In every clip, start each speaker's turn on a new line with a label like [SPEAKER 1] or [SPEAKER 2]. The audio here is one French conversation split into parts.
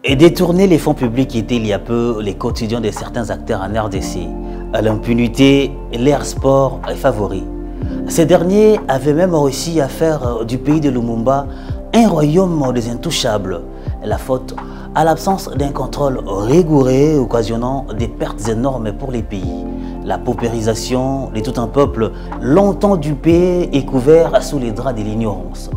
[SPEAKER 1] Et détourner les fonds publics était il y a peu les quotidiens de certains acteurs en RDC. À l'impunité, l'air sport est favori. Ces derniers avaient même réussi à faire du pays de Lumumba un royaume des intouchables. La faute à l'absence d'un contrôle rigoureux occasionnant des pertes énormes pour les pays. La paupérisation de tout un peuple longtemps dupé et couvert sous les draps de l'ignorance.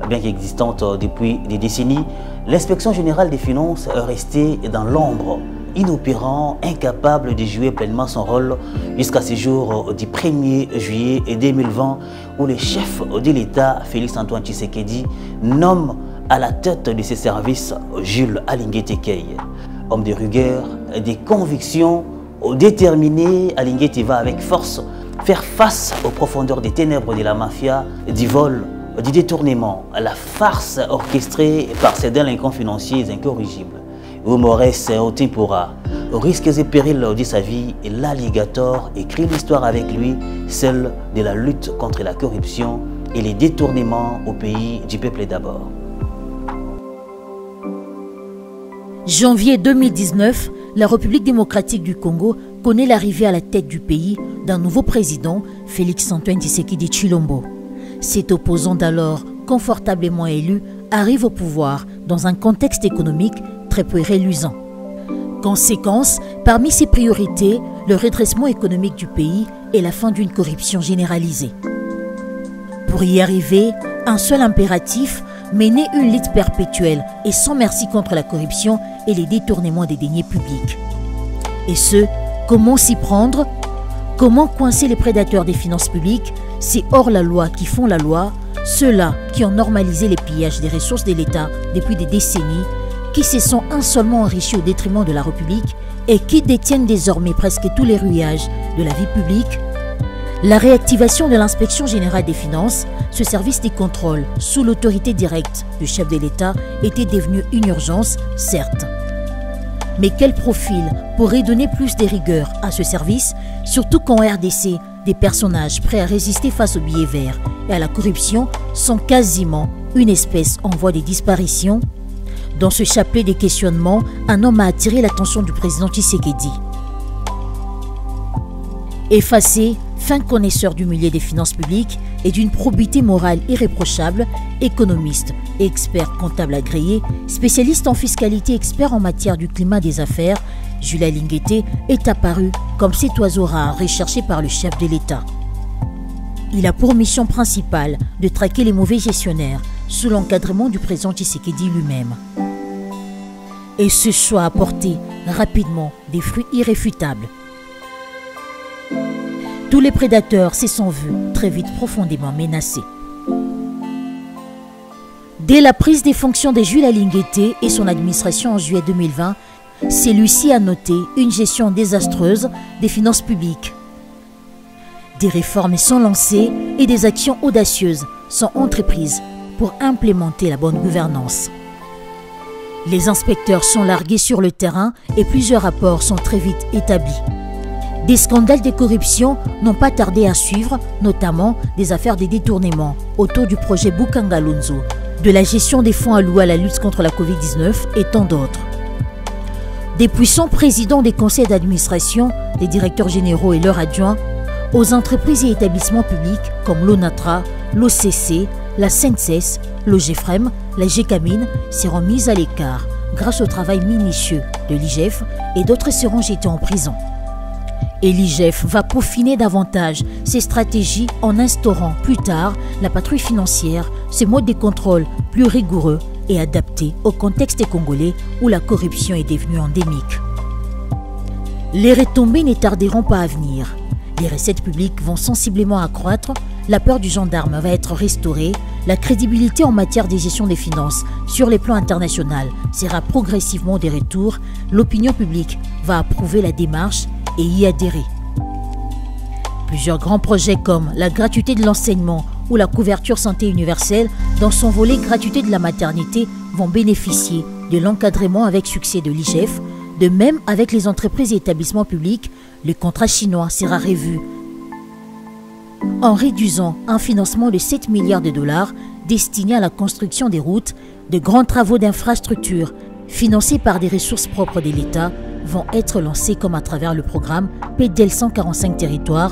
[SPEAKER 1] Bien qu'existante depuis des décennies, l'inspection générale des finances est restée dans l'ombre, inopérant, incapable de jouer pleinement son rôle jusqu'à ce jour du 1er juillet 2020 où le chef de l'État, Félix-Antoine Tshisekedi, nomme à la tête de ses services Jules Alingué Tekei. Homme de rigueur, des convictions, déterminé, Alingué Tekei va avec force faire face aux profondeurs des ténèbres de la mafia, du vol, du détournement, la farce orchestrée par ces délinquants financiers incorrigibles. Humorès Otimpura, aux risques et périls de sa vie, l'alligator écrit l'histoire avec lui, celle de la lutte contre la corruption et les détournements au pays du peuple d'abord.
[SPEAKER 2] Janvier 2019, la République démocratique du Congo connaît l'arrivée à la tête du pays d'un nouveau président, Félix-Antoine Tshisekedi Tshilombo. Cet opposant d'alors, confortablement élu, arrive au pouvoir dans un contexte économique très peu reluisant. Conséquence, parmi ses priorités, le redressement économique du pays et la fin d'une corruption généralisée. Pour y arriver, un seul impératif, mener une lutte perpétuelle et sans merci contre la corruption et les détournements des deniers publics. Et ce, comment s'y prendre? Comment coincer les prédateurs des finances publiques? C'est hors la loi qui font la loi, ceux-là qui ont normalisé les pillages des ressources de l'État depuis des décennies, qui se sont insolemment enrichis au détriment de la République et qui détiennent désormais presque tous les rouages de la vie publique. La réactivation de l'inspection générale des finances, ce service des contrôles sous l'autorité directe du chef de l'État, était devenu une urgence, certes. Mais quel profil pourrait donner plus de rigueur à ce service, surtout qu'en RDC, des personnages prêts à résister face aux billets verts et à la corruption sont quasiment une espèce en voie de disparition? Dans ce chapelet des questionnements, un homme a attiré l'attention du président Tshisekedi. Effacé, fin connaisseur du milieu des finances publiques et d'une probité morale irréprochable, économiste et expert comptable agréé, spécialiste en fiscalité, expert en matière du climat des affaires, Jules Alingué Tekei est apparu comme cet oiseau rare recherché par le chef de l'État. Il a pour mission principale de traquer les mauvais gestionnaires sous l'encadrement du président Tshisekedi lui-même. Et ce choix a apporté rapidement des fruits irréfutables. Tous les prédateurs se sont vus très vite profondément menacés. Dès la prise des fonctions de Jules Alingué Tekei et son administration en juillet 2020, celui-ci a noté une gestion désastreuse des finances publiques. Des réformes sont lancées et des actions audacieuses sont entreprises pour implémenter la bonne gouvernance. Les inspecteurs sont largués sur le terrain et plusieurs rapports sont très vite établis. Des scandales de corruption n'ont pas tardé à suivre, notamment des affaires de détournement autour du projet Bukangalonzo, de la gestion des fonds alloués à la lutte contre la Covid-19 et tant d'autres. Des puissants présidents des conseils d'administration, des directeurs généraux et leurs adjoints, aux entreprises et établissements publics comme l'ONATRA, l'OCC, la SENSES, l'OGEFREM, la GECAMINE seront mises à l'écart grâce au travail minutieux de l'IGF et d'autres seront jetés en prison. Et l'IGF va peaufiner davantage ses stratégies en instaurant plus tard la patrouille financière, ce mode de contrôle plus rigoureux et adapté au contexte congolais où la corruption est devenue endémique. Les retombées ne tarderont pas à venir. Les recettes publiques vont sensiblement accroître, la peur du gendarme va être restaurée, la crédibilité en matière de gestion des finances sur les plans international sera progressivement de retour, l'opinion publique va approuver la démarche et y adhérer. Plusieurs grands projets comme la gratuité de l'enseignement ou la couverture santé universelle dans son volet gratuité de la maternité vont bénéficier de l'encadrement avec succès de l'IGF. De même avec les entreprises et établissements publics, le contrat chinois sera revu en réduisant un financement de 7 milliards de dollars destiné à la construction des routes, de grands travaux d'infrastructures financés par des ressources propres de l'État, vont être lancés comme à travers le programme PDL 145 territoires.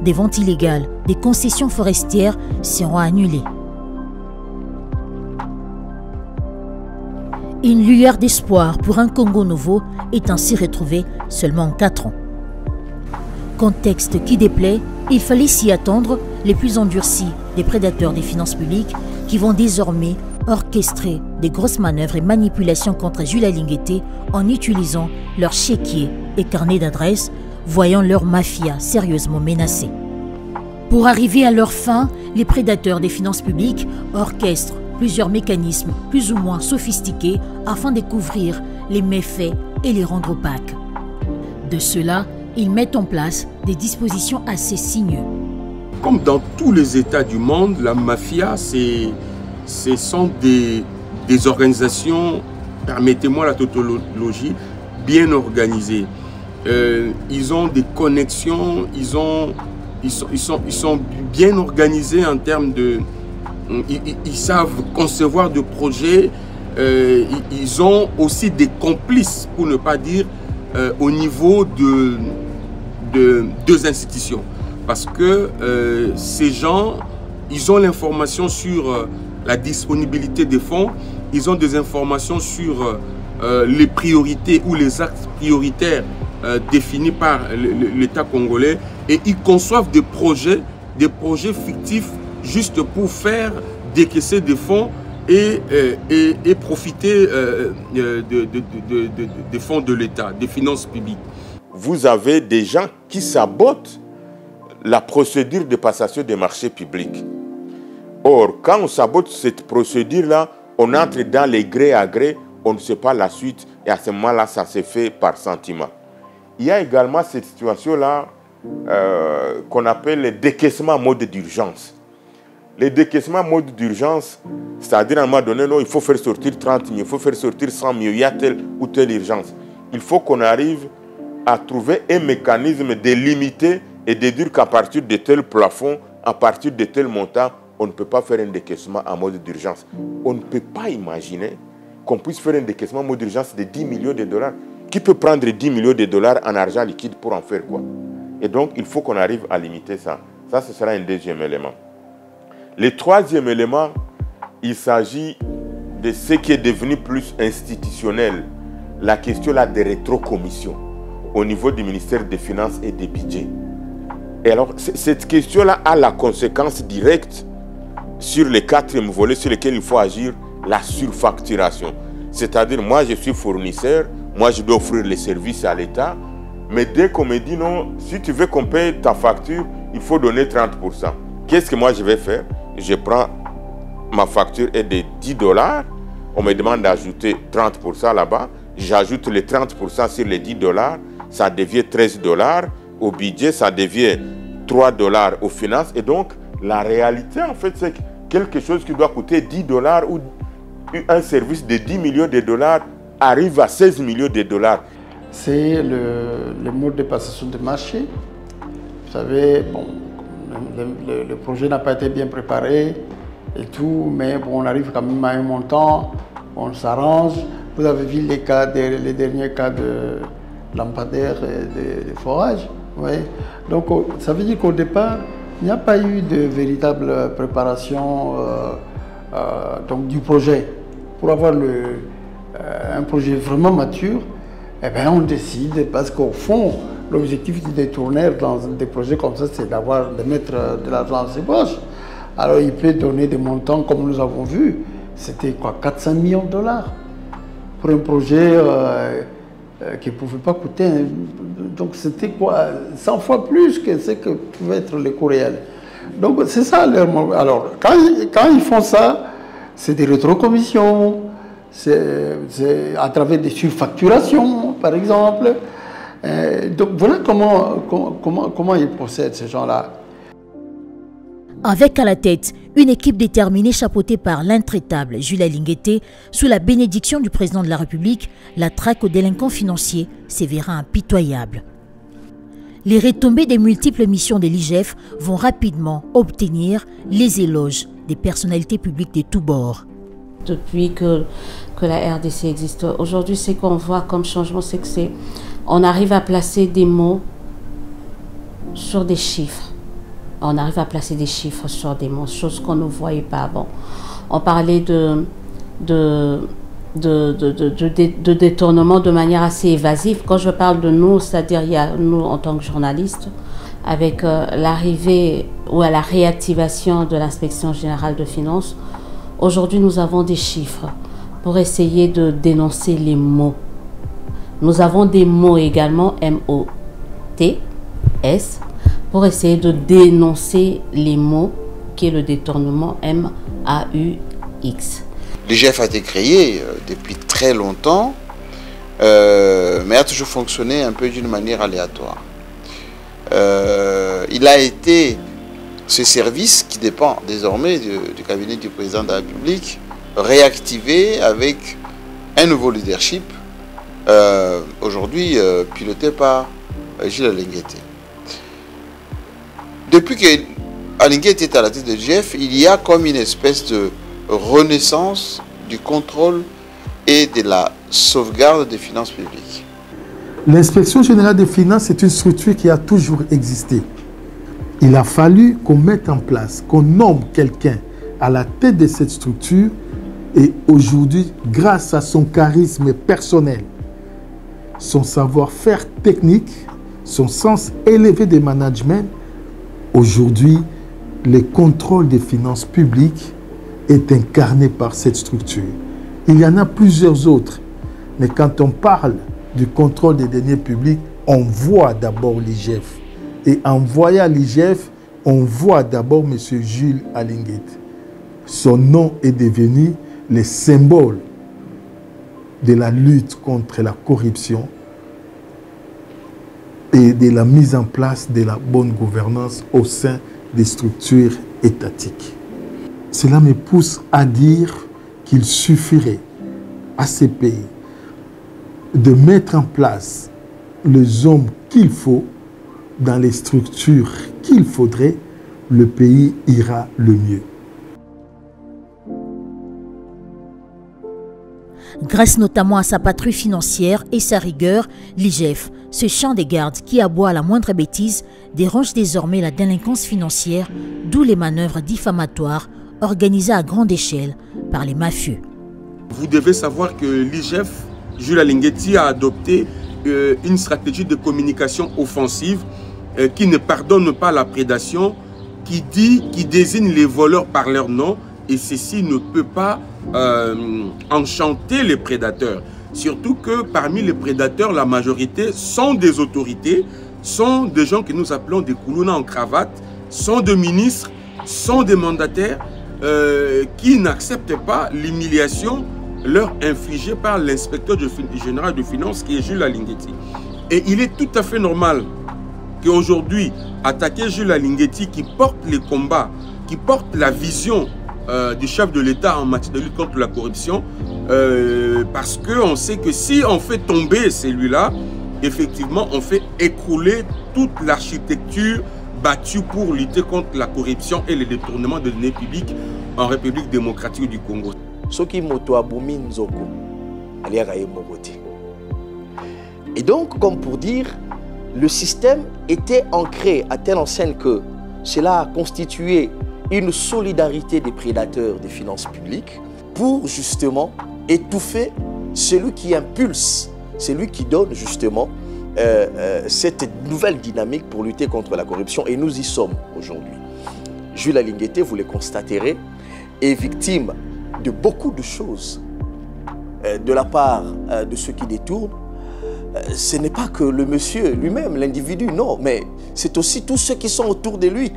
[SPEAKER 2] Des ventes illégales, des concessions forestières seront annulées. Une lueur d'espoir pour un Congo nouveau est ainsi retrouvée seulement en 4 ans. Contexte qui déplaît, il fallait s'y attendre, les plus endurcis des prédateurs des finances publiques qui vont désormais orchestrer des grosses manœuvres et manipulations contre Jules Alinguété en utilisant leurs chéquiers et carnets d'adresses, voyant leur mafia sérieusement menacée. Pour arriver à leur fin, les prédateurs des finances publiques orchestrent plusieurs mécanismes plus ou moins sophistiqués afin de couvrir les méfaits et les rendre opaques. De cela, ils mettent en place des dispositions assez sinueuses.
[SPEAKER 3] Comme dans tous les États du monde, la mafia, ce sont des organisations, permettez-moi la tautologie, bien organisées. Ils ont des connexions, ils sont bien organisés en termes de... Ils savent concevoir de projets, ils ont aussi des complices, pour ne pas dire, au niveau de deux institutions. Parce que ces gens, ils ont l'information sur la disponibilité des fonds, ils ont des informations sur les priorités ou les axes prioritaires définis par l'État congolais, et ils conçoivent des projets fictifs juste pour faire décaisser des fonds et profiter des fonds de l'État, des finances publiques.
[SPEAKER 4] Vous avez des gens qui sabotent la procédure de passation des marchés publics. Or, quand on sabote cette procédure-là, on entre dans les gré à gré, on ne sait pas la suite, et à ce moment-là, ça se fait par sentiment. Il y a également cette situation-là qu'on appelle le décaissement en mode d'urgence. Le décaissement en mode d'urgence, c'est-à-dire à un moment donné, non, il faut faire sortir 30 000, il faut faire sortir 100 000, il y a telle ou telle urgence. Il faut qu'on arrive à trouver un mécanisme de limiter et de dire qu'à partir de tel plafond, à partir de tel montant, on ne peut pas faire un décaissement en mode d'urgence. On ne peut pas imaginer qu'on puisse faire un décaissement en mode d'urgence de 10 millions de dollars. Qui peut prendre 10 millions de dollars en argent liquide pour en faire quoi? Et donc, il faut qu'on arrive à limiter ça. Ça, ce sera un deuxième élément. Le troisième élément, il s'agit de ce qui est devenu plus institutionnel. La question là des rétrocommissions au niveau du ministère des Finances et des Budgets. Et alors, cette question-là a la conséquence directe sur les 4e volets sur lesquels il faut agir, la surfacturation. C'est-à-dire, moi, je suis fournisseur, moi, je dois offrir les services à l'État, mais dès qu'on me dit non, si tu veux qu'on paye ta facture, il faut donner 30%. Qu'est-ce que moi, je vais faire? Je prends ma facture est de 10 $, on me demande d'ajouter 30% là-bas, j'ajoute les 30% sur les 10 $, ça devient 13 $, au budget, ça devient 3 $ aux finances, et donc, la réalité, en fait, c'est que quelque chose qui doit coûter 10 $ ou un service de 10 millions de dollars arrive à 16 millions de dollars.
[SPEAKER 5] C'est le mode de passation de marché. Vous savez, bon, le projet n'a pas été bien préparé et tout, mais bon, on arrive quand même à un montant, on s'arrange. Vous avez vu les derniers cas de lampadaires et de forage. Ouais. Donc, ça veut dire qu'au départ, il n'y a pas eu de véritable préparation donc, du projet. Pour avoir un projet vraiment mature, eh bien, on décide, parce qu'au fond, l'objectif du détourneur dans des projets comme ça, c'est de mettre de l'argent dans ses poches. Alors, il peut donner des montants, comme nous avons vu, c'était quoi, 400 millions de dollars pour un projet qui ne pouvait pas coûter. Donc, c'était quoi, 100 fois plus que ce que pouvait être le coût réel. Donc, c'est ça leur... Alors, quand ils font ça, c'est des rétrocommissions, c'est à travers des surfacturations, par exemple. Donc voilà comment ils procèdent, ces gens-là.
[SPEAKER 2] Avec à la tête une équipe déterminée chapeautée par l'intraitable Jules Alinguété, sous la bénédiction du président de la République, la traque aux délinquants financiers s'avérera impitoyable. Les retombées des multiples missions de l'IGF vont rapidement obtenir les éloges des personnalités publiques de tous bords.
[SPEAKER 6] Depuis que la RDC existe. Aujourd'hui, ce qu'on voit comme changement, c'est qu'on arrive à placer des mots sur des chiffres. On arrive à placer des chiffres sur des mots, chose qu'on ne voyait pas avant. On parlait de détournement de manière assez évasive. Quand je parle de nous, c'est-à-dire il y a nous en tant que journalistes, avec l'arrivée ou à la réactivation de l'inspection générale de finances, aujourd'hui nous avons des chiffres pour essayer de dénoncer les mots. Nous avons des mots également, M-O-T-S, pour essayer de dénoncer les mots qui est le détournement M-A-U-X.
[SPEAKER 7] L'IGF a été créé depuis très longtemps, mais a toujours fonctionné un peu d'une manière aléatoire. Il a été ce service qui dépend désormais du cabinet du président de la République, réactivé avec un nouveau leadership, aujourd'hui piloté par Jules Alingueté. Depuis que Alingueté est à la tête de l'IGF, il y a comme une espèce de renaissance du contrôle et de la sauvegarde des finances publiques.
[SPEAKER 8] L'inspection générale des finances est une structure qui a toujours existé. Il a fallu qu'on mette en place, qu'on nomme quelqu'un à la tête de cette structure et aujourd'hui, grâce à son charisme personnel, son savoir-faire technique, son sens élevé de management, aujourd'hui, le contrôle des finances publiques est incarné par cette structure. Il y en a plusieurs autres, mais quand on parle du contrôle des deniers publics, on voit d'abord l'IGF. Et en voyant l'IGF, on voit d'abord M. Jules Alingueté. Son nom est devenu le symbole de la lutte contre la corruption et de la mise en place de la bonne gouvernance au sein des structures étatiques. Cela me pousse à dire qu'il suffirait à ces pays de mettre en place les hommes qu'il faut dans les structures qu'il faudrait, le pays ira le mieux.
[SPEAKER 2] Grâce notamment à sa patrouille financière et sa rigueur, l'IGF, ce chant des gardes qui aboie à la moindre bêtise, dérange désormais la délinquance financière, d'où les manœuvres diffamatoires organisées à grande échelle par les mafieux.
[SPEAKER 3] Vous devez savoir que l'IGF, Jules Alingueté, a adopté une stratégie de communication offensive qui ne pardonne pas la prédation, qui désigne les voleurs par leur nom, et ceci ne peut pas enchanter les prédateurs. Surtout que parmi les prédateurs, la majorité sont des autorités, sont des gens que nous appelons des koulouna en cravate, sont des ministres, sont des mandataires qui n'acceptent pas l'humiliation leur infligée par l'inspecteur général de finances qui est Jules Alingueté. Et il est tout à fait normal qu'aujourd'hui, attaquer Jules Alingueté qui porte les combats, qui porte la vision du chef de l'État en matière de lutte contre la corruption, parce qu'on sait que si on fait tomber celui-là, effectivement, on fait écrouler toute l'architecture battue pour lutter contre la corruption et le détournement de deniers publics en République démocratique du Congo.
[SPEAKER 9] Et donc, comme pour dire, le système était ancré à telle enseigne que cela a constitué une solidarité des prédateurs des finances publiques pour justement étouffer celui qui impulse, celui qui donne justement cette nouvelle dynamique pour lutter contre la corruption. Et nous y sommes aujourd'hui. Jules Alingueté, vous le constaterez, est victime de beaucoup de choses de la part de ceux qui détournent. Ce n'est pas que le monsieur lui-même, l'individu, non, mais c'est aussi tous ceux qui sont autour de lui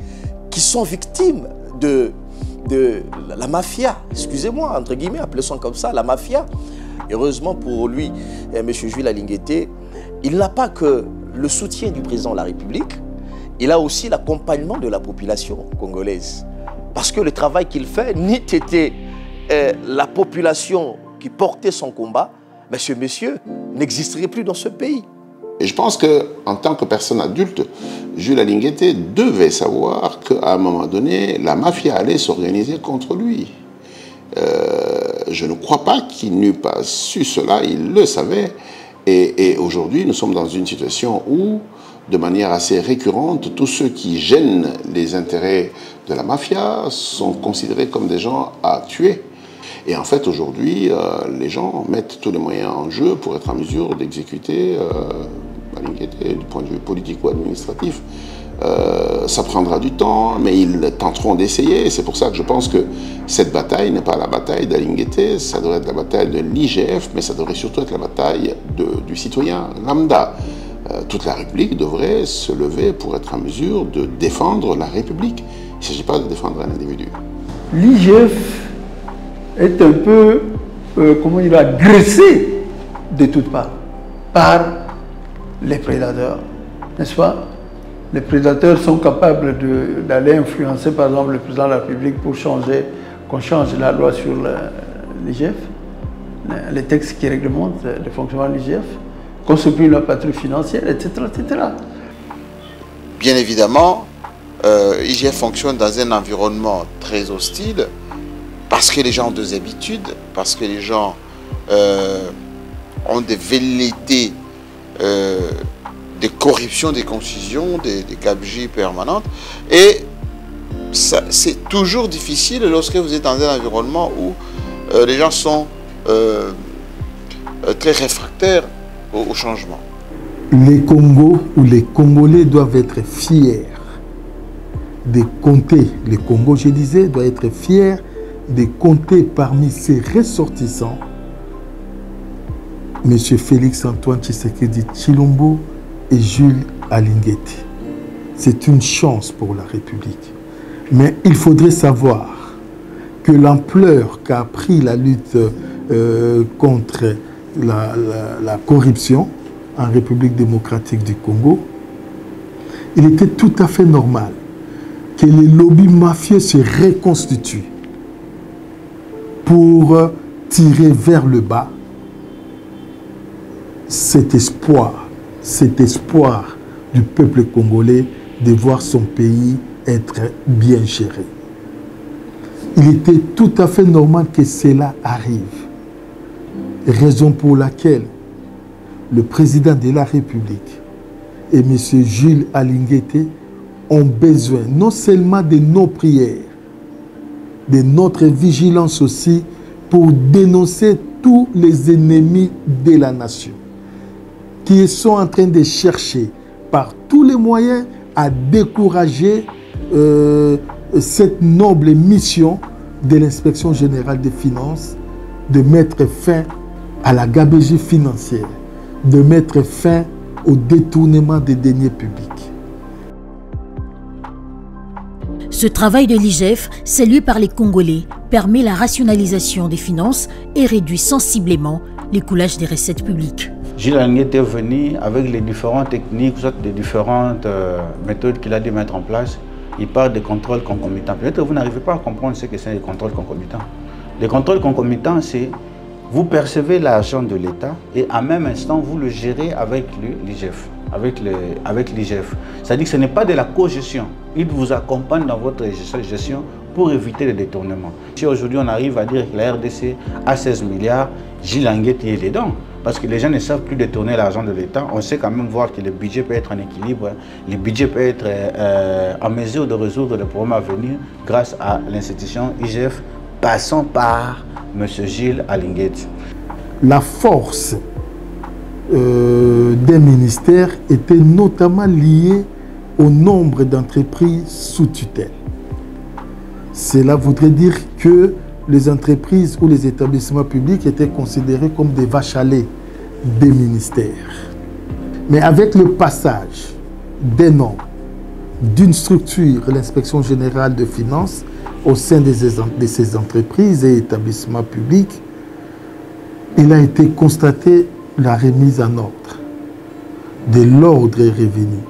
[SPEAKER 9] qui sont victimes de la mafia, excusez-moi, entre guillemets, appelons comme ça, la mafia. Heureusement pour lui, M. Jules Alingueté, il n'a pas que le soutien du président de la République, il a aussi l'accompagnement de la population congolaise. Parce que le travail qu'il fait, n'eût été la population qui portait son combat, mais ce monsieur n'existerait plus dans ce pays.
[SPEAKER 10] Et je pense qu'en tant que personne adulte, Jules Alingueté devait savoir qu'à un moment donné, la mafia allait s'organiser contre lui. Je ne crois pas qu'il n'eût pas su cela, il le savait. Et aujourd'hui, nous sommes dans une situation où, de manière assez récurrente, tous ceux qui gênent les intérêts de la mafia sont considérés comme des gens à tuer. Et en fait, aujourd'hui, les gens mettent tous les moyens en jeu pour être en mesure d'exécuter Alinguété du point de vue politique ou administratif. Ça prendra du temps, mais ils tenteront d'essayer. C'est pour ça que je pense que cette bataille n'est pas la bataille d'Alinguété, ça devrait être la bataille de l'IGF, mais ça devrait surtout être la bataille du citoyen lambda. Toute la République devrait se lever pour être en mesure de défendre la République. Il ne s'agit pas de défendre un individu.
[SPEAKER 5] L'IGF est un peu, comment il va agressé de toutes parts par les prédateurs, n'est-ce pas? Les prédateurs sont capables d'aller influencer, par exemple, le président de la République pour qu'on change la loi sur l'IGF, les textes qui réglementent le fonctionnement de l'IGF, qu'on supprime la patrouille financière, etc., etc.
[SPEAKER 7] Bien évidemment, l'IGF fonctionne dans un environnement très hostile parce que les gens ont des habitudes, parce que les gens ont des velléités de corruption, des concisions, des gabegies permanentes. Et c'est toujours difficile lorsque vous êtes dans un environnement où les gens sont très réfractaires au changement.
[SPEAKER 8] Les Congos ou les Congolais doivent être fiers de compter, les Congos, je disais, doivent être fiers de compter parmi ses ressortissants M. Félix Antoine Tshisekedi Tshilombo et Jules Alinguété. C'est une chance pour la République. Mais il faudrait savoir que l'ampleur qu'a pris la lutte contre la corruption en République démocratique du Congo, il était tout à fait normal que les lobbies mafieux se reconstituent pour tirer vers le bas cet espoir du peuple congolais de voir son pays être bien géré. Il était tout à fait normal que cela arrive. Raison pour laquelle le président de la République et M. Jules Alinguété ont besoin non seulement de nos prières, de notre vigilance aussi, pour dénoncer tous les ennemis de la nation qui sont en train de chercher par tous les moyens à décourager cette noble mission de l'inspection générale des finances de mettre fin à la gabegie financière, de mettre fin au détournement des deniers publics.
[SPEAKER 2] Ce travail de l'IGF, salué par les Congolais, permet la rationalisation des finances et réduit sensiblement l'écoulage des recettes publiques.
[SPEAKER 11] Jules Alinguété est venu avec les différentes techniques, soit les différentes méthodes qu'il a dû mettre en place. Il parle de contrôles concomitants. Peut-être que vous n'arrivez pas à comprendre ce que c'est les contrôles concomitants. Les contrôles concomitants, c'est vous percevez l'argent de l'État et en même instant, vous le gérez avec l'IGF. Avec l'IGF. C'est-à-dire que ce n'est pas de la co-gestion. Il vous accompagne dans votre gestion pour éviter les détournements. Si aujourd'hui on arrive à dire que la RDC a 16 milliards, Jules Alinguété est dedans. Parce que les gens ne savent plus détourner l'argent de l'État. On sait quand même voir que le budget peut être en équilibre. Le budget peut être en mesure de résoudre les problèmes à venir grâce à l'institution IGF, passant par M. Jules Alinguété.
[SPEAKER 8] La force des ministères était notamment liée au nombre d'entreprises sous tutelle. Cela voudrait dire que les entreprises ou les établissements publics étaient considérés comme des vaches à lait des ministères. Mais avec le passage des noms d'une structure, l'inspection générale de finances, au sein de ces entreprises et établissements publics, il a été constaté la remise en ordre de l'ordre revenu.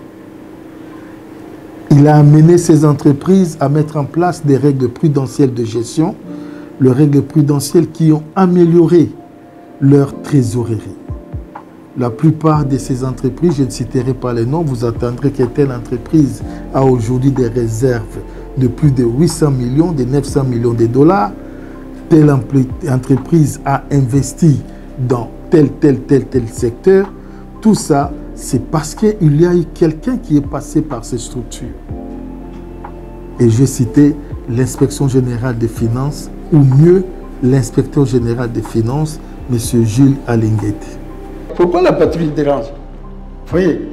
[SPEAKER 8] Il a amené ces entreprises à mettre en place des règles prudentielles de gestion, les règles prudentielles qui ont amélioré leur trésorerie. La plupart de ces entreprises, je ne citerai pas les noms, vous entendrez que telle entreprise a aujourd'hui des réserves de plus de 800 millions, de 900 millions de dollars. telle entreprise a investi dans tel secteur. Tout ça, c'est parce qu'il y a eu quelqu'un qui est passé par ces structures. Et je citais l'inspection générale des finances, ou mieux, l'inspecteur général des finances, M. Jules Alinguete.
[SPEAKER 5] Pourquoi la patrouille dérange? Vous voyez,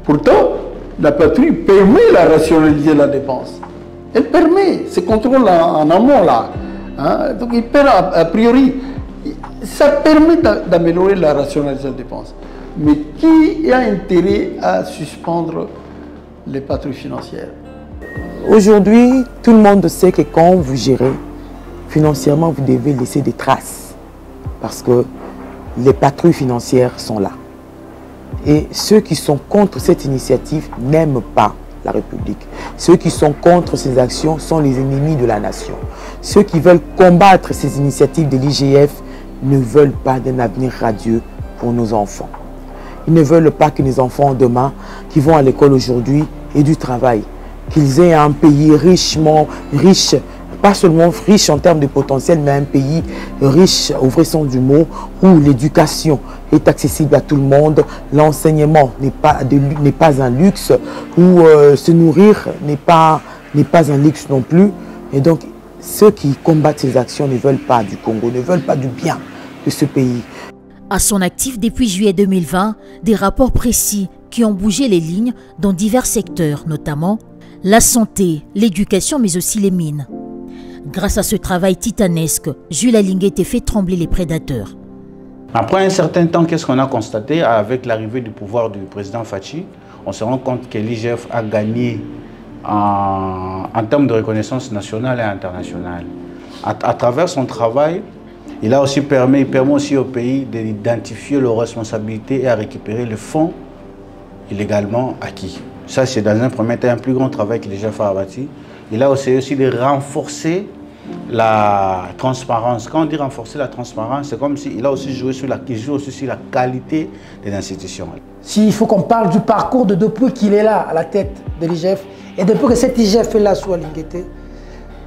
[SPEAKER 5] pourtant, la patrouille permet la rationaliser de la dépense. Elle permet ces contrôles en amont là. Hein? Donc il permet a priori, ça permet d'améliorer la rationalisation de la dépense. Mais qui a intérêt à suspendre les patrouilles financières?
[SPEAKER 12] Aujourd'hui, tout le monde sait que quand vous gérez financièrement, vous devez laisser des traces. Parce que les patrouilles financières sont là. Et ceux qui sont contre cette initiative n'aiment pas la République. Ceux qui sont contre ces actions sont les ennemis de la nation. Ceux qui veulent combattre ces initiatives de l'IGF ne veulent pas d'un avenir radieux pour nos enfants. Ils ne veulent pas que nos enfants demain, qui vont à l'école aujourd'hui, aient du travail. Qu'ils aient un pays riche, pas seulement riche en termes de potentiel, mais un pays riche, au vrai sens du mot, où l'éducation est accessible à tout le monde, l'enseignement n'est pas un luxe, où se nourrir n'est pas un luxe non plus. Et donc, ceux qui combattent ces actions ne veulent pas du Congo, ne veulent pas du bien de ce pays.
[SPEAKER 2] À son actif depuis juillet 2020, des rapports précis qui ont bougé les lignes dans divers secteurs, notamment la santé, l'éducation, mais aussi les mines. Grâce à ce travail titanesque, Jules Alinguete fait trembler les prédateurs.
[SPEAKER 11] Après un certain temps, qu'est-ce qu'on a constaté avec l'arrivée du pouvoir du président Fachi? On se rend compte que l'IGF a gagné en termes de reconnaissance nationale et internationale. À travers son travail, il permet aussi au pays d'identifier leurs responsabilités et à récupérer les fonds illégalement acquis. Ça, c'est dans un premier temps un plus grand travail que l'IGF a abattu. Il a aussi de renforcer la transparence. Quand on dit renforcer la transparence, c'est comme s'il a aussi joué sur la qualité des institutions.
[SPEAKER 13] S'il faut qu'on parle du parcours depuis qu'il est là, à la tête de l'IGF, et depuis que cet IGF est là sous Alinguete,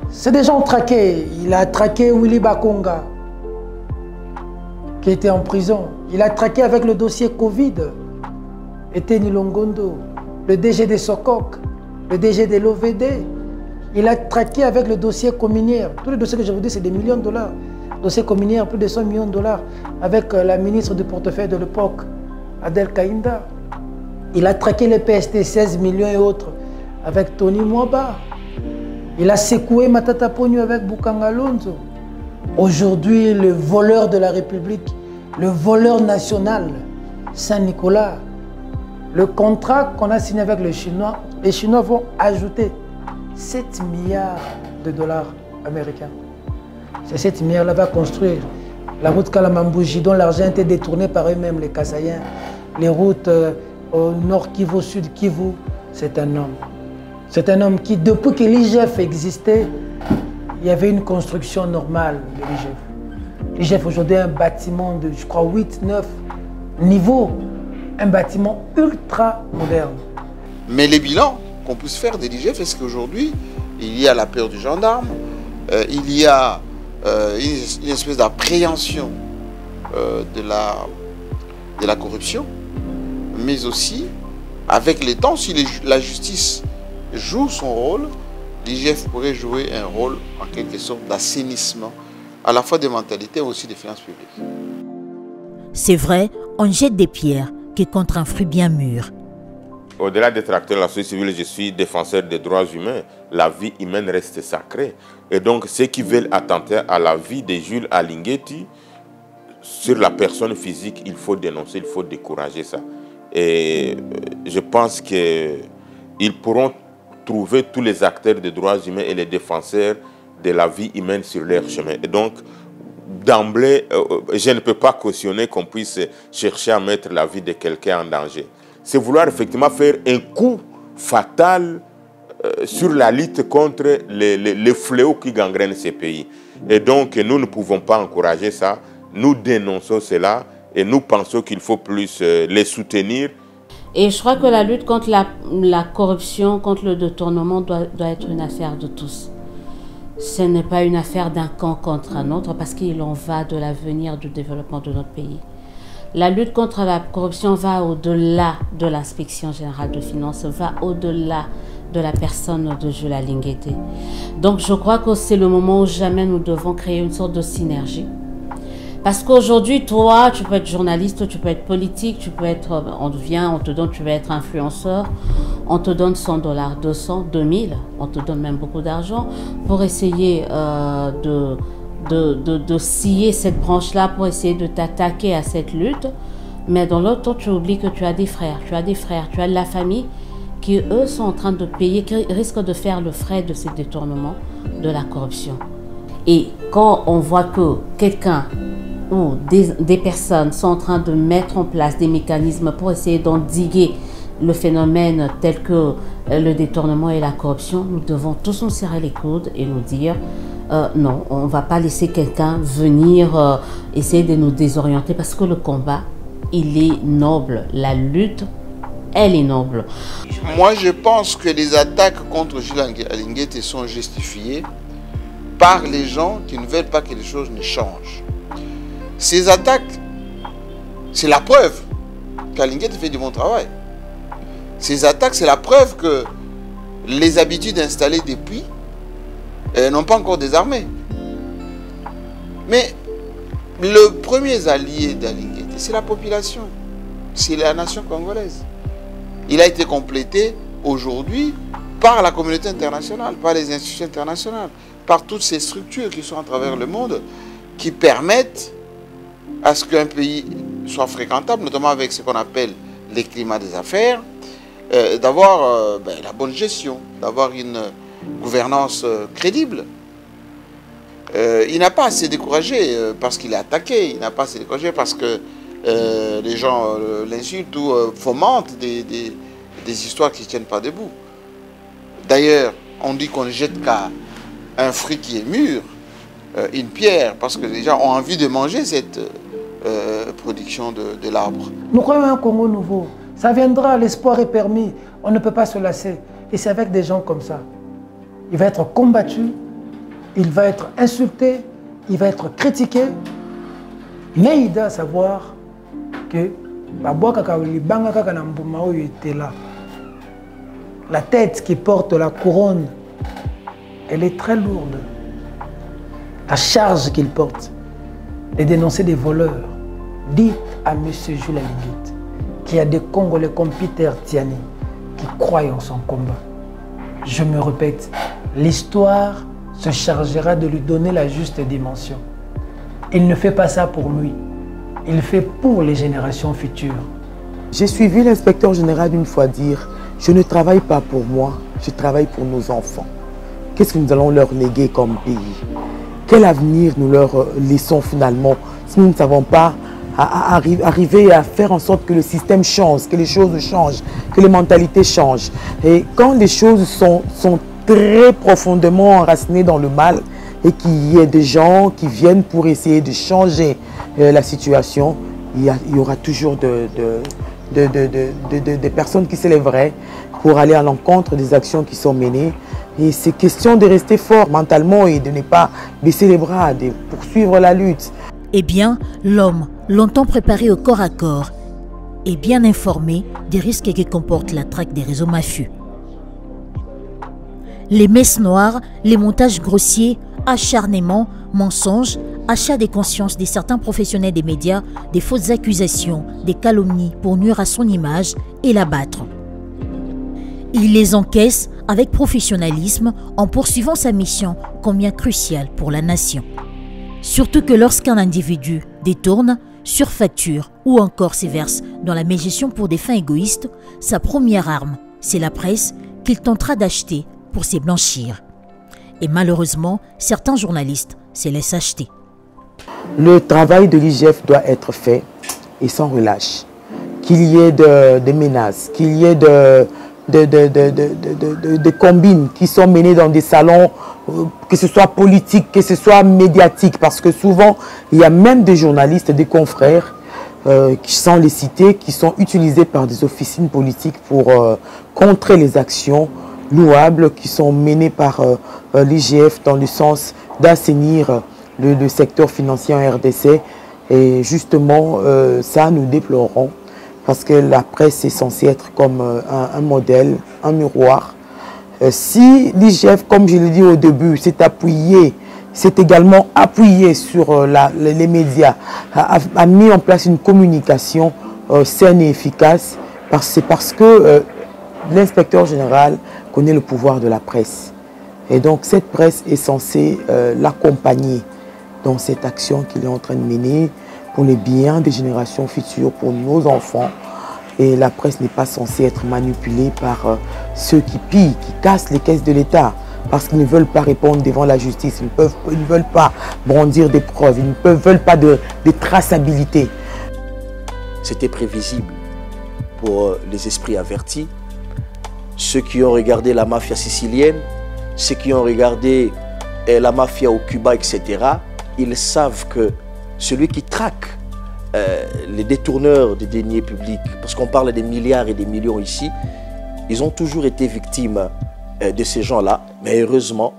[SPEAKER 13] c'est des gens traqués. Il a traqué Willy Bakonga, qui était en prison. Il a traqué avec le dossier Covid, Eteni Longondo, le DG des Sokok, le DG de l'OVD. Il a traqué avec le dossier communière. Tous les dossiers que je vous dis, c'est des millions de dollars. Dossier communière, plus de 100 millions de dollars, avec la ministre du portefeuille de l'époque, Adel Kaïnda. Il a traqué les PST, 16 millions et autres, avec Tony Mwaba. Il a secoué Matata Pogno avec Bukanga Lonzo. Aujourd'hui, le voleur de la République, le voleur national, Saint-Nicolas, le contrat qu'on a signé avec les Chinois vont ajouter 7 milliards de dollars américains. Ces 7 milliards-là va construire la route Kalamambouji, dont l'argent a été détourné par eux-mêmes, les Kassaïens, les routes au nord Kivu, sud Kivu. C'est un homme. C'est un homme qui, depuis que l'IGF existait, il y avait une construction normale de l'IGF. L'IGF aujourd'hui est un bâtiment de, je crois, 8-9 niveaux. Un bâtiment ultra moderne.
[SPEAKER 7] Mais les bilans qu'on puisse faire de l'IGF, est-ce qu'aujourd'hui, il y a la peur du gendarme, il y a une espèce d'appréhension de la corruption, mais aussi, avec les temps, si la justice joue son rôle, l'IGF pourrait jouer un rôle en quelque sorte d'assainissement, à la fois des mentalités, mais aussi des finances publiques.
[SPEAKER 2] C'est vrai, on jette des pierres que contre un fruit bien mûr.
[SPEAKER 4] Au-delà d'être acteur de la société civile, je suis défenseur des droits humains. La vie humaine reste sacrée. Et donc, ceux qui veulent attenter à la vie de Jules Alinguete, sur la personne physique, il faut dénoncer, il faut décourager ça. Et je pense qu'ils pourront trouver tous les acteurs des droits humains et les défenseurs de la vie humaine sur leur chemin. Et donc, d'emblée, je ne peux pas cautionner qu'on puisse chercher à mettre la vie de quelqu'un en danger. C'est vouloir effectivement faire un coup fatal sur la lutte contre les fléaux qui gangrènent ces pays. Et donc, nous ne pouvons pas encourager ça. Nous dénonçons cela et nous pensons qu'il faut plus les soutenir.
[SPEAKER 6] Et je crois que la lutte contre la corruption, contre le détournement doit être une affaire de tous. ce n'est pas une affaire d'un camp contre un autre parce qu'il en va de l'avenir du développement de notre pays. La lutte contre la corruption va au-delà de l'inspection générale de finances, va au-delà de la personne de Jules Alinguété. Donc je crois que c'est le moment où jamais nous devons créer une sorte de synergie. Parce qu'aujourd'hui, toi, tu peux être journaliste, tu peux être politique, tu peux être, on te donne, tu veux être influenceur, on te donne $100, 200, 2000, on te donne même beaucoup d'argent pour essayer de scier cette branche-là, pour essayer de t'attaquer à cette lutte. Mais dans l'autre temps, tu oublies que tu as des frères, tu as de la famille qui, eux, sont en train de payer, qui risquent de faire le frais de ces détournements, de la corruption. Et quand on voit que quelqu'un ou des personnes sont en train de mettre en place des mécanismes pour essayer d'endiguer le phénomène tel que le détournement et la corruption, nous devons tous nous serrer les coudes et nous dire non, on ne va pas laisser quelqu'un venir essayer de nous désorienter parce que le combat, il est noble. La lutte, elle est noble.
[SPEAKER 7] Moi, je pense que les attaques contre Jules Alinguété sont justifiées par les gens qui ne veulent pas que les choses ne changent. Ces attaques, c'est la preuve qu'Alinguété fait du bon travail. Ces attaques, c'est la preuve que les habitudes installées depuis n'ont pas encore désarmé. Mais le premier allié d'Alinguété, c'est la population, c'est la nation congolaise. Il a été complété aujourd'hui par la communauté internationale, par les institutions internationales, par toutes ces structures qui sont à travers le monde, qui permettent à ce qu'un pays soit fréquentable, notamment avec ce qu'on appelle les climats des affaires, d'avoir la bonne gestion, d'avoir une gouvernance crédible. Il n'a pas à se décourager parce qu'il est attaqué, il n'a pas à se décourager parce que les gens l'insultent ou fomentent des histoires qui ne tiennent pas debout. D'ailleurs, on dit qu'on ne jette qu'à un fruit qui est mûr, une pierre, parce que les gens ont envie de manger cette production de l'arbre.
[SPEAKER 13] Nous croyons un Congo nouveau. Ça viendra, l'espoir est permis. On ne peut pas se lasser. Et c'est avec des gens comme ça. Il va être combattu, il va être insulté, il va être critiqué. Mais il doit savoir que la tête qui porte la couronne, elle est très lourde. La charge qu'il porte est dénoncer des voleurs. Dites à M. Jules Alinguété qu'il y a des Congolais comme Peter Tiani qui croient en son combat. Je me répète, l'histoire se chargera de lui donner la juste dimension. Il ne fait pas ça pour lui, il fait pour les générations futures.
[SPEAKER 12] J'ai suivi l'inspecteur général une fois dire « Je ne travaille pas pour moi, je travaille pour nos enfants. Qu'est-ce que nous allons leur léguer comme pays? Quel avenir nous leur laissons finalement si nous ne savons pas arriver à faire en sorte que le système change, que les choses changent, que les mentalités changent. Et quand les choses sont très profondément enracinées dans le mal et qu'il y ait des gens qui viennent pour essayer de changer la situation, il y aura toujours des personnes qui s'élèveraient pour aller à l'encontre des actions qui sont menées. Et c'est question de rester fort mentalement et de ne pas baisser les bras, de poursuivre la lutte.
[SPEAKER 2] Eh bien, l'homme, longtemps préparé au corps à corps, est bien informé des risques que comporte la traque des réseaux mafieux. Les messes noires, les montages grossiers, acharnements, mensonges, achat des consciences de certains professionnels des médias, des fausses accusations, des calomnies pour nuire à son image et l'abattre. Il les encaisse avec professionnalisme en poursuivant sa mission combien cruciale pour la nation. Surtout que lorsqu'un individu détourne, surfacture ou encore s'éverse dans la mégestion pour des fins égoïstes, sa première arme, c'est la presse qu'il tentera d'acheter pour se blanchir. Et malheureusement, certains journalistes se laissent acheter.
[SPEAKER 12] Le travail de l'IGF doit être fait et sans relâche. Qu'il y ait des menaces, qu'il y ait des combines qui sont menées dans des salons, que ce soit politique, que ce soit médiatique, parce que souvent, il y a même des journalistes, des confrères, sans les citer, qui sont utilisés par des officines politiques pour contrer les actions louables qui sont menées par l'IGF dans le sens d'assainir le secteur financier en RDC. Et justement, ça, nous déplorons parce que la presse est censée être comme un modèle, un miroir. Si l'IGF, comme je l'ai dit au début, s'est également appuyé sur les médias, a mis en place une communication saine et efficace, c'est parce que l'inspecteur général connaît le pouvoir de la presse. Et donc cette presse est censée l'accompagner dans cette action qu'il est en train de mener pour le bien des générations futures, pour nos enfants. Et la presse n'est pas censée être manipulée par ceux qui pillent, qui cassent les caisses de l'État, parce qu'ils ne veulent pas répondre devant la justice, ils ne veulent pas brandir des preuves, ils ne veulent pas de traçabilité.
[SPEAKER 9] C'était prévisible pour les esprits avertis, ceux qui ont regardé la mafia sicilienne, ceux qui ont regardé la mafia au Cuba, etc., ils savent que celui qui traque les détourneurs des deniers publics, parce qu'on parle des milliards et des millions ici, ils ont toujours été victimes de ces gens-là, mais heureusement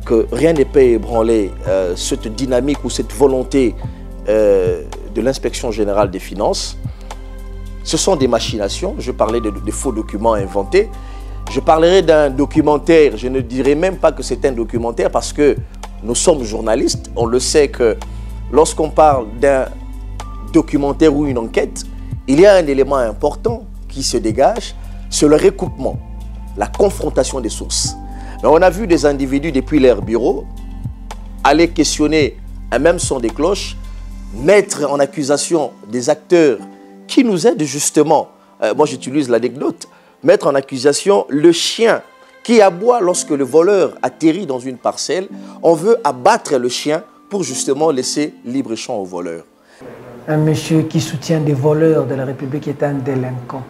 [SPEAKER 9] que rien ne peut ébranler cette dynamique ou cette volonté de l'inspection générale des finances. Ce sont des machinations, je parlais de faux documents inventés, je parlerai d'un documentaire, je ne dirais même pas que c'est un documentaire parce que nous sommes journalistes, on le sait que lorsqu'on parle d'un documentaire ou une enquête, il y a un élément important qui se dégage, c'est le recoupement, la confrontation des sources. Mais on a vu des individus depuis leur bureau aller questionner un même son des cloches, mettre en accusation des acteurs qui nous aident justement, moi j'utilise l'anecdote, mettre en accusation le chien qui aboie lorsque le voleur atterrit dans une parcelle. On veut abattre le chien pour justement laisser libre champ au voleur.
[SPEAKER 13] Un monsieur qui soutient des voleurs de la République est un délinquant.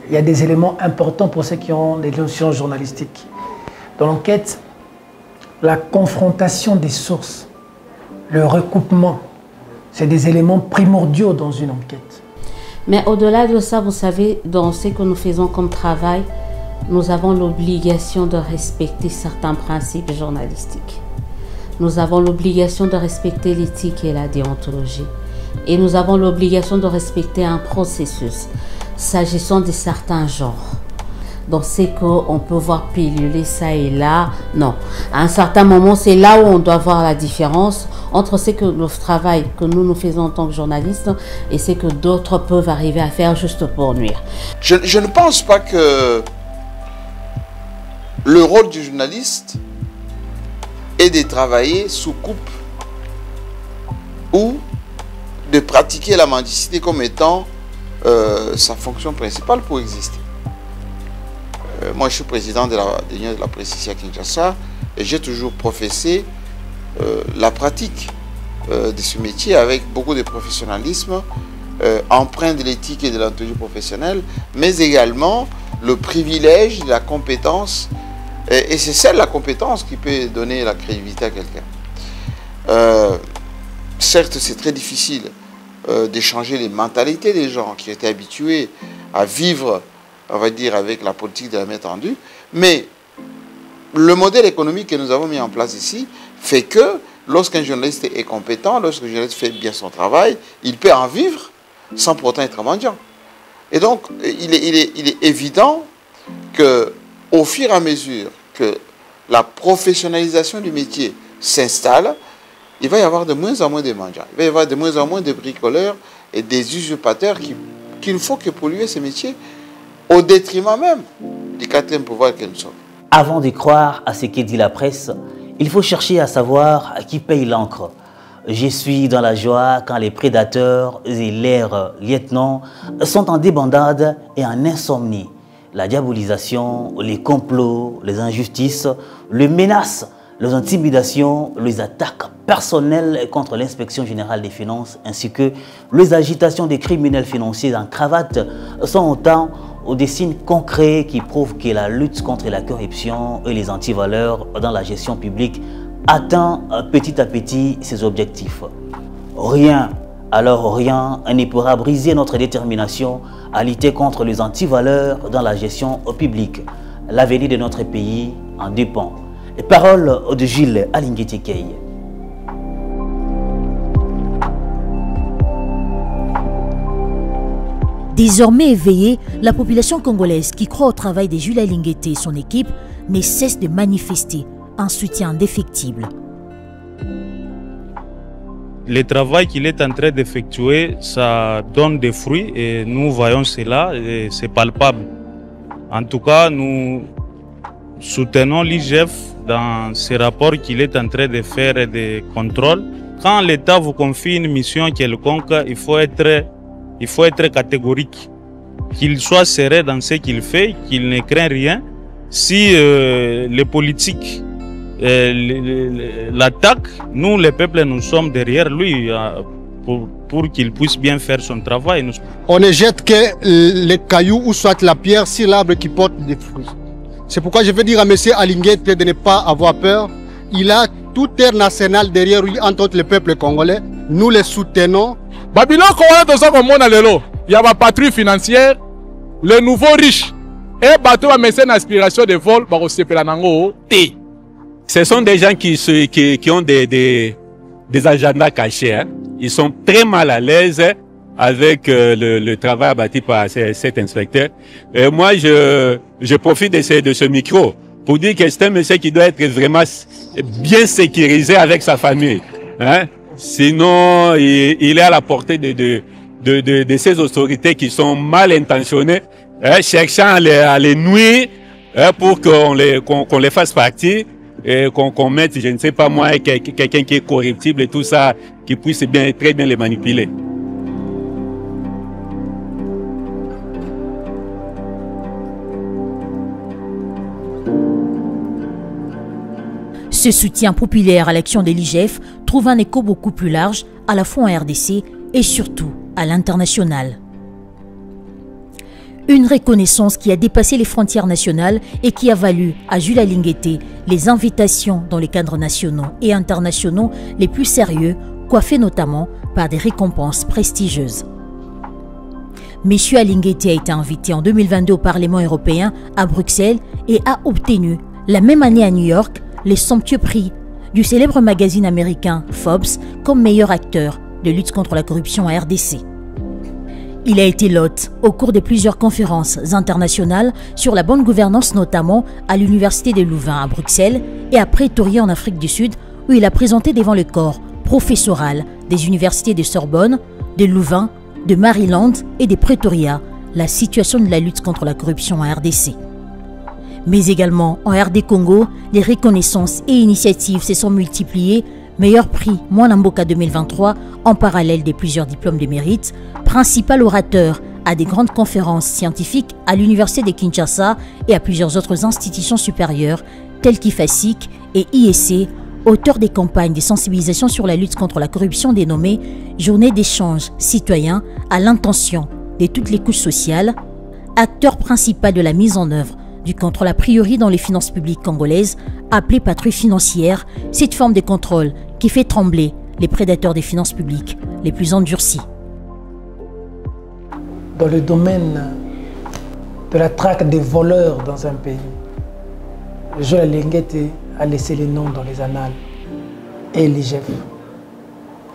[SPEAKER 13] Il y a des éléments importants pour ceux qui ont des notions journalistiques. Dans l'enquête, la confrontation des sources, le recoupement, c'est des éléments primordiaux dans une enquête.
[SPEAKER 6] Mais au-delà de ça, vous savez, dans ce que nous faisons comme travail, nous avons l'obligation de respecter certains principes journalistiques. Nous avons l'obligation de respecter l'éthique et la déontologie. Et nous avons l'obligation de respecter un processus, s'agissant de certains genres. Dans ce qu'on peut voir piluler ça et là, non. À un certain moment, c'est là où on doit voir la différence entre ce que le travail que nous faisons en tant que journalistes et ce que d'autres peuvent arriver à faire juste pour nuire.
[SPEAKER 7] Je ne pense pas que le rôle du journaliste est de travailler sous coupe ou de pratiquer la mendicité comme étant sa fonction principale pour exister. Moi, je suis président de l'Union de la presse ici à Kinshasa et j'ai toujours professé la pratique de ce métier avec beaucoup de professionnalisme, empreint de l'éthique et de l'anthologie professionnelle, mais également le privilège de la compétence. Et c'est celle la compétence qui peut donner la crédibilité à quelqu'un. Certes, c'est très difficile d'échanger les mentalités des gens qui étaient habitués à vivre, on va dire, avec la politique de la main tendue, mais le modèle économique que nous avons mis en place ici fait que lorsqu'un journaliste est compétent, lorsqu'un journaliste fait bien son travail, il peut en vivre sans pourtant être mendiant. Et donc, il est évident qu'au fur et à mesure que la professionnalisation du métier s'installe, il va y avoir de moins en moins de mendiants. Il va y avoir de moins en moins de bricoleurs et des usurpateurs qui ne font que polluer ce métier au détriment même du quatrième pouvoir que nous sommes.
[SPEAKER 1] Avant de croire à ce que dit la presse, il faut chercher à savoir qui paye l'encre. Je suis dans la joie quand les prédateurs et leurs lieutenants sont en débandade et en insomnie. La diabolisation, les complots, les injustices, les menaces, les intimidations, les attaques personnelles contre l'inspection générale des finances ainsi que les agitations des criminels financiers en cravate sont autant des signes concrets qui prouvent que la lutte contre la corruption et les antivaleurs dans la gestion publique atteint petit à petit ses objectifs. Rien, alors rien, ne pourra briser notre détermination à lutter contre les antivaleurs dans la gestion publique. l'avenir de notre pays en dépend. Et parole de Gilles Alinguete Keye.
[SPEAKER 2] Désormais éveillée, la population congolaise qui croit au travail de Jules Alinguete et son équipe ne cesse de manifester un soutien indéfectible.
[SPEAKER 14] Le travail qu'il est en train d'effectuer, ça donne des fruits et nous voyons cela et c'est palpable. En tout cas, nous soutenons l'IGF dans ces rapports qu'il est en train de faire et des contrôles. Quand l'État vous confie une mission quelconque, il faut être catégorique, qu'il soit serré dans ce qu'il fait, qu'il ne craint rien. Si les politiques l'attaquent, nous, les peuples, nous sommes derrière lui pour qu'il puisse bien faire son travail.
[SPEAKER 15] On ne jette que les cailloux ou soit la pierre sur l'arbre qui porte des fruits. C'est pourquoi je veux dire à M. Alinguete de ne pas avoir peur. Il a tout air national derrière lui, entre autres le peuple congolais. Nous les soutenons.
[SPEAKER 16] Babylone il y a ma patrie financière, les nouveaux riches, et bateau va mettre une aspiration de vol,
[SPEAKER 17] ce sont des gens qui ont des agendas cachés. Hein. Ils sont très mal à l'aise avec le travail abattu par cet inspecteur. Et moi, je profite de ce micro pour dire que c'est un monsieur qui doit être vraiment bien sécurisé avec sa famille. Hein. Sinon, il est à la portée de ces autorités qui sont mal intentionnées, hein, cherchant à les nuire, hein, pour qu'on les fasse partie et qu'on mette, je ne sais pas moi, quelqu'un qui est corruptible et tout ça, qui puisse très bien les manipuler.
[SPEAKER 2] Ce soutien populaire à l'action de l'IGF trouve un écho beaucoup plus large, à la fois en RDC et surtout à l'international. Une reconnaissance qui a dépassé les frontières nationales et qui a valu à Jules Alinguete les invitations dans les cadres nationaux et internationaux les plus sérieux, coiffés notamment par des récompenses prestigieuses. Monsieur Alinguete a été invité en 2022 au Parlement européen à Bruxelles et a obtenu la même année à New York les somptueux prix du célèbre magazine américain Forbes comme meilleur acteur de lutte contre la corruption à RDC. Il a été l'hôte au cours de plusieurs conférences internationales sur la bonne gouvernance, notamment à l'Université de Louvain à Bruxelles et à Pretoria en Afrique du Sud, où il a présenté devant le corps professoral des universités de Sorbonne, de Louvain, de Maryland et de Pretoria la situation de la lutte contre la corruption à RDC. Mais également en RD Congo, les reconnaissances et initiatives se sont multipliées. Meilleur prix Mwanamboka 2023 en parallèle des plusieurs diplômes de mérite, principal orateur à des grandes conférences scientifiques à l'Université de Kinshasa et à plusieurs autres institutions supérieures telles qu'IFASIC et IEC, auteur des campagnes de sensibilisation sur la lutte contre la corruption dénommée Journée d'échange citoyen à l'intention de toutes les couches sociales, acteur principal de la mise en œuvre du contrôle a priori dans les finances publiques congolaises, appelé patrouille financière, cette forme de contrôle qui fait trembler les prédateurs des finances publiques les plus endurcis.
[SPEAKER 13] Dans le domaine de la traque des voleurs dans un pays, Jules Alinguete a laissé les noms dans les annales et l'IGF.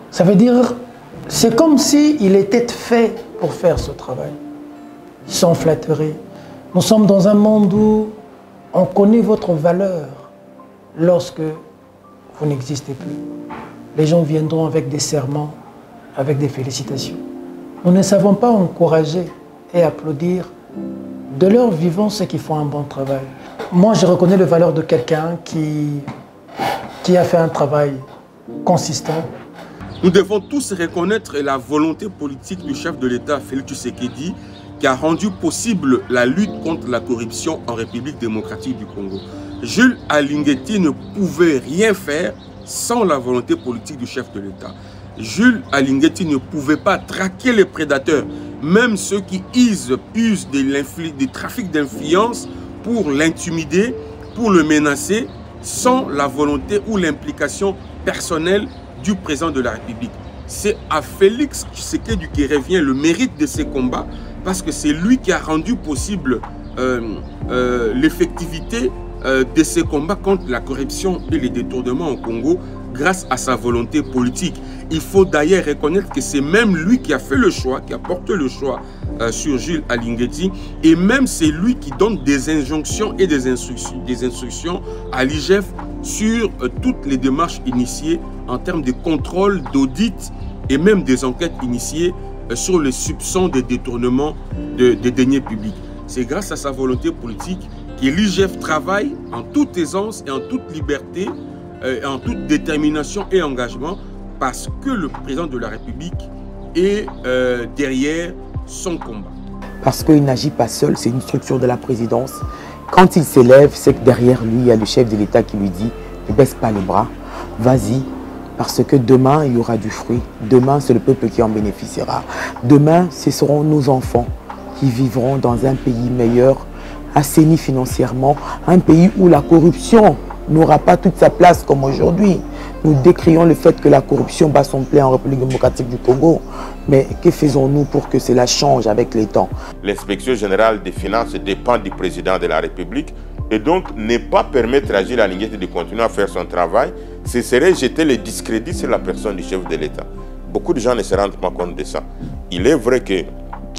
[SPEAKER 13] Ça veut dire, c'est comme s'il était fait pour faire ce travail, sans flatterie. Nous sommes dans un monde où on connaît votre valeur lorsque vous n'existez plus. Les gens viendront avec des serments, avec des félicitations. Nous ne savons pas encourager et applaudir de leur vivant ceux qui font un bon travail. Moi, je reconnais la valeur de quelqu'un qui a fait un travail consistant.
[SPEAKER 3] Nous devons tous reconnaître la volonté politique du chef de l'État, Félix Tshisekedi, qui a rendu possible la lutte contre la corruption en République démocratique du Congo. Jules Alinguete ne pouvait rien faire sans la volonté politique du chef de l'État. Jules Alinguete ne pouvait pas traquer les prédateurs, même ceux qui usent du trafic d'influence pour l'intimider, pour le menacer, sans la volonté ou l'implication personnelle du président de la République. C'est à Félix Tshisekedi qui revient le mérite de ces combats, parce que c'est lui qui a rendu possible l'effectivité de ces combats contre la corruption et les détournements au Congo grâce à sa volonté politique. Il faut d'ailleurs reconnaître que c'est même lui qui a fait le choix, qui a porté le choix sur Jules Alinguetti, et même c'est lui qui donne des injonctions et des instructions à l'IGF sur toutes les démarches initiées en termes de contrôle, d'audit et même des enquêtes initiées sur les soupçons de détournement des deniers publics. C'est grâce à sa volonté politique que l'IGF travaille en toute aisance et en toute liberté, en toute détermination et engagement, parce que le président de la République est derrière son combat.
[SPEAKER 12] Parce qu'il n'agit pas seul, c'est une structure de la présidence. Quand il s'élève, c'est que derrière lui, il y a le chef de l'État qui lui dit « Ne baisse pas les bras, vas-y ». Parce que demain, il y aura du fruit. Demain, c'est le peuple qui en bénéficiera. Demain, ce seront nos enfants qui vivront dans un pays meilleur, assaini financièrement, un pays où la corruption n'aura pas toute sa place comme aujourd'hui. Nous décrions le fait que la corruption bat son plein en République démocratique du Congo. Mais que faisons-nous pour que cela change avec les temps?
[SPEAKER 4] L'inspection générale des finances dépend du président de la République et donc ne pas permettre à Jules Alinguetti de continuer à faire son travail, ce serait jeter le discrédit sur la personne du chef de l'État. Beaucoup de gens ne se rendent pas compte de ça. Il est vrai que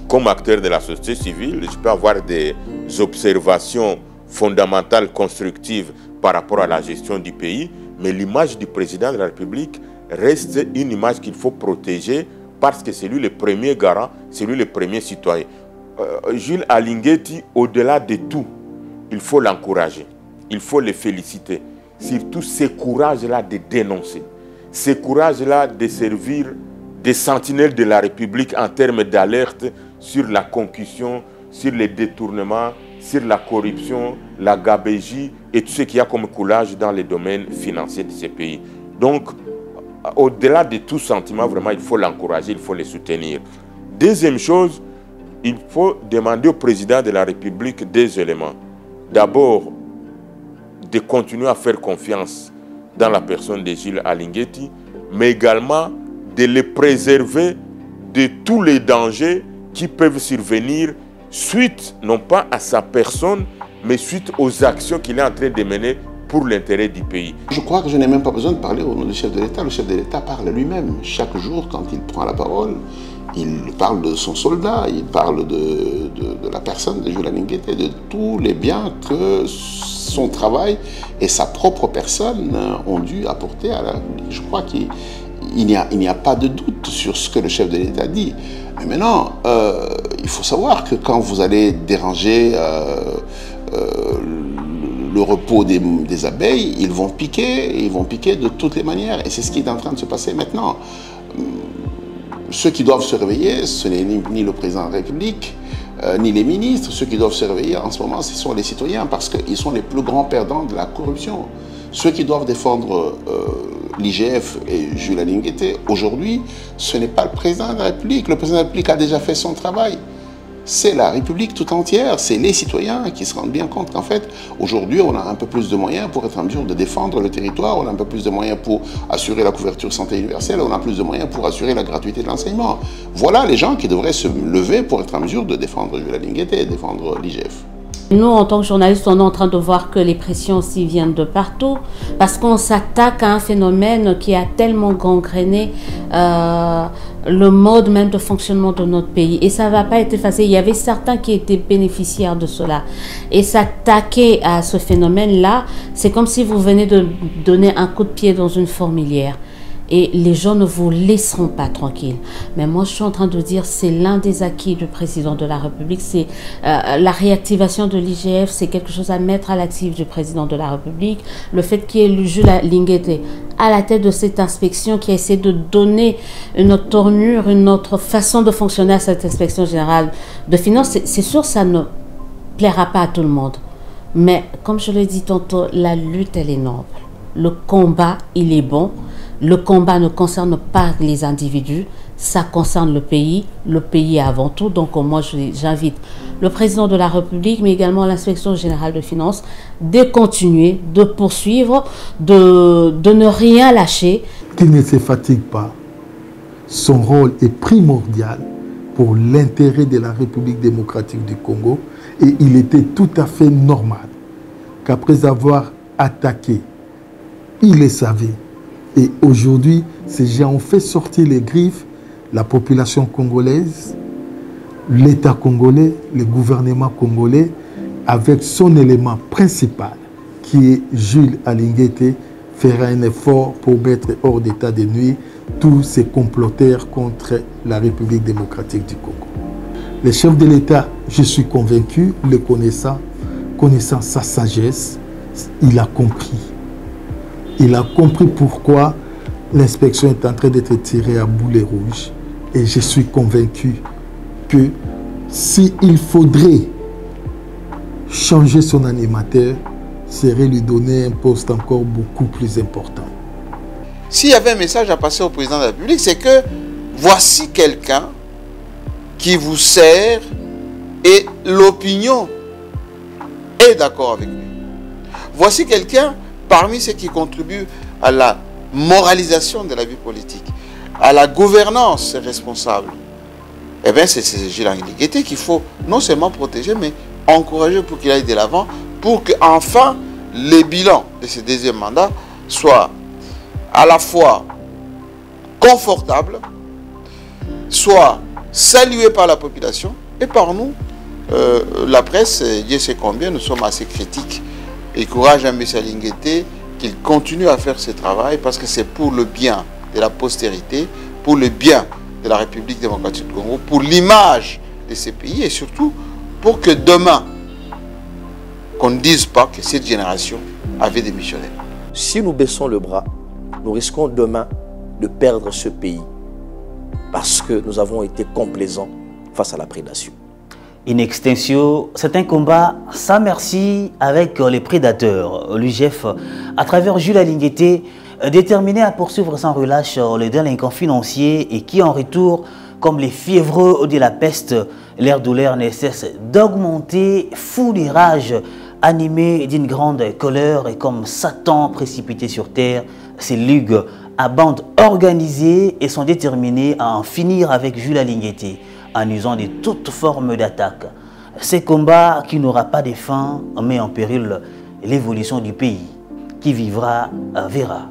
[SPEAKER 4] comme acteur de la société civile, je peux avoir des observations fondamentales, constructives par rapport à la gestion du pays, mais l'image du président de la République reste une image qu'il faut protéger parce que c'est lui le premier garant, c'est lui le premier citoyen. Jules Alinguetti, au-delà de tout, il faut l'encourager, il faut le féliciter. Surtout ce courage-là de dénoncer, ce courage-là de servir des sentinelles de la République en termes d'alerte sur la concussion, sur les détournements, sur la corruption, la gabégie et tout ce qu'il y a comme coulage dans les domaines financiers de ces pays. Donc, au-delà de tout sentiment, vraiment, il faut l'encourager, il faut le soutenir. Deuxième chose, il faut demander au président de la République des éléments. D'abord, de continuer à faire confiance dans la personne de Jules Alinguetti, mais également de le préserver de tous les dangers qui peuvent survenir suite, non pas à sa personne, mais suite aux actions qu'il est en train de mener pour l'intérêt du pays.
[SPEAKER 10] Je crois que je n'ai même pas besoin de parler au nom du chef de l'État. Le chef de l'État parle lui-même. Chaque jour, quand il prend la parole, il parle de son soldat, il parle de la personne de Jules Alinguetti, de tous les biens que son travail et sa propre personne ont dû apporter à la République. Je crois qu'il n'y a pas de doute sur ce que le chef de l'État dit. Mais maintenant, il faut savoir que quand vous allez déranger le repos des abeilles, ils vont piquer de toutes les manières. Et c'est ce qui est en train de se passer maintenant. Ceux qui doivent se réveiller, ce n'est ni le président de la République, ni les ministres. Ceux qui doivent se réveiller en ce moment, ce sont les citoyens, parce qu'ils sont les plus grands perdants de la corruption. Ceux qui doivent défendre l'IGF et Jules Alinguetti, aujourd'hui, ce n'est pas le président de la République. Le président de la République a déjà fait son travail. C'est la République tout entière, c'est les citoyens qui se rendent bien compte qu'en fait, aujourd'hui, on a un peu plus de moyens pour être en mesure de défendre le territoire, on a un peu plus de moyens pour assurer la couverture santé universelle, on a plus de moyens pour assurer la gratuité de l'enseignement. Voilà les gens qui devraient se lever pour être en mesure de défendre Jules Alinguetti et défendre l'IGF.
[SPEAKER 6] Nous, en tant que journalistes, on est en train de voir que les pressions aussi viennent de partout, parce qu'on s'attaque à un phénomène qui a tellement gangréné le mode même de fonctionnement de notre pays. Et ça ne va pas être effacé. Il y avait certains qui étaient bénéficiaires de cela. Et s'attaquer à ce phénomène-là, c'est comme si vous venez de donner un coup de pied dans une fourmilière. Et les gens ne vous laisseront pas tranquille. Mais moi, je suis en train de dire, c'est l'un des acquis du président de la République. C'est la réactivation de l'IGF, c'est quelque chose à mettre à l'actif du président de la République. Le fait qu'il y ait Jules Alinguetti à la tête de cette inspection qui a essayé de donner une autre tournure, une autre façon de fonctionner à cette inspection générale de finances, c'est sûr, ça ne plaira pas à tout le monde. Mais comme je l'ai dit tantôt, la lutte, elle est noble. Le combat, il est bon. Le combat ne concerne pas les individus, ça concerne le pays avant tout. Donc moi, j'invite le président de la République, mais également l'inspection générale de finances, de continuer, de poursuivre, de ne rien lâcher.
[SPEAKER 8] Qu'il ne se fatigue pas. Son rôle est primordial pour l'intérêt de la République démocratique du Congo. Et il était tout à fait normal qu'après avoir attaqué, il le savait. Et aujourd'hui, ces gens ont fait sortir les griffes, la population congolaise, l'État congolais, le gouvernement congolais, avec son élément principal, qui est Jules Alinguete, fera un effort pour mettre hors d'état de nuire tous ces comploteurs contre la République démocratique du Congo. Le chef de l'État, je suis convaincu, le connaissant sa sagesse, il a compris. Il a compris pourquoi l'inspection est en train d'être tirée à boulet rouge. Et je suis convaincu que s'il faudrait changer son animateur, serait lui donner un poste encore beaucoup plus important.
[SPEAKER 7] S'il y avait un message à passer au président de la République, c'est que voici quelqu'un qui vous sert et l'opinion est d'accord avec lui. Voici quelqu'un parmi ceux qui contribuent à la moralisation de la vie politique, à la gouvernance responsable. Eh bien, c'est Jules Alinguete qu'il faut non seulement protéger, mais encourager pour qu'il aille de l'avant, pour qu'enfin les bilans de ce deuxième mandat soient à la fois confortables, soient salués par la population et par nous. La presse, Dieu sait combien, nous sommes assez critiques. Et courage à M. Alinguete qu'il continue à faire ce travail parce que c'est pour le bien de la postérité, pour le bien de la République démocratique du Congo, pour l'image de ces pays et surtout pour que demain, qu'on ne dise pas que cette génération avait démissionné.
[SPEAKER 9] Si nous baissons le bras, nous risquons demain de perdre ce pays parce que nous avons été complaisants face à la prédation.
[SPEAKER 1] In extension, c'est un combat sans merci avec les prédateurs. L'UGF, à travers Jules Alinguete, déterminé à poursuivre sans relâche les délinquants financiers et qui, en retour, comme les fiévreux de la peste, leur douleur ne cesse d'augmenter, fou des rages, animés d'une grande colère et comme Satan précipité sur terre, ces ligues à bande organisée et sont déterminés à en finir avec Jules Alinguete en usant de toutes formes d'attaque. Ce combat qui n'aura pas de fin met en péril l'évolution du pays. Qui vivra verra.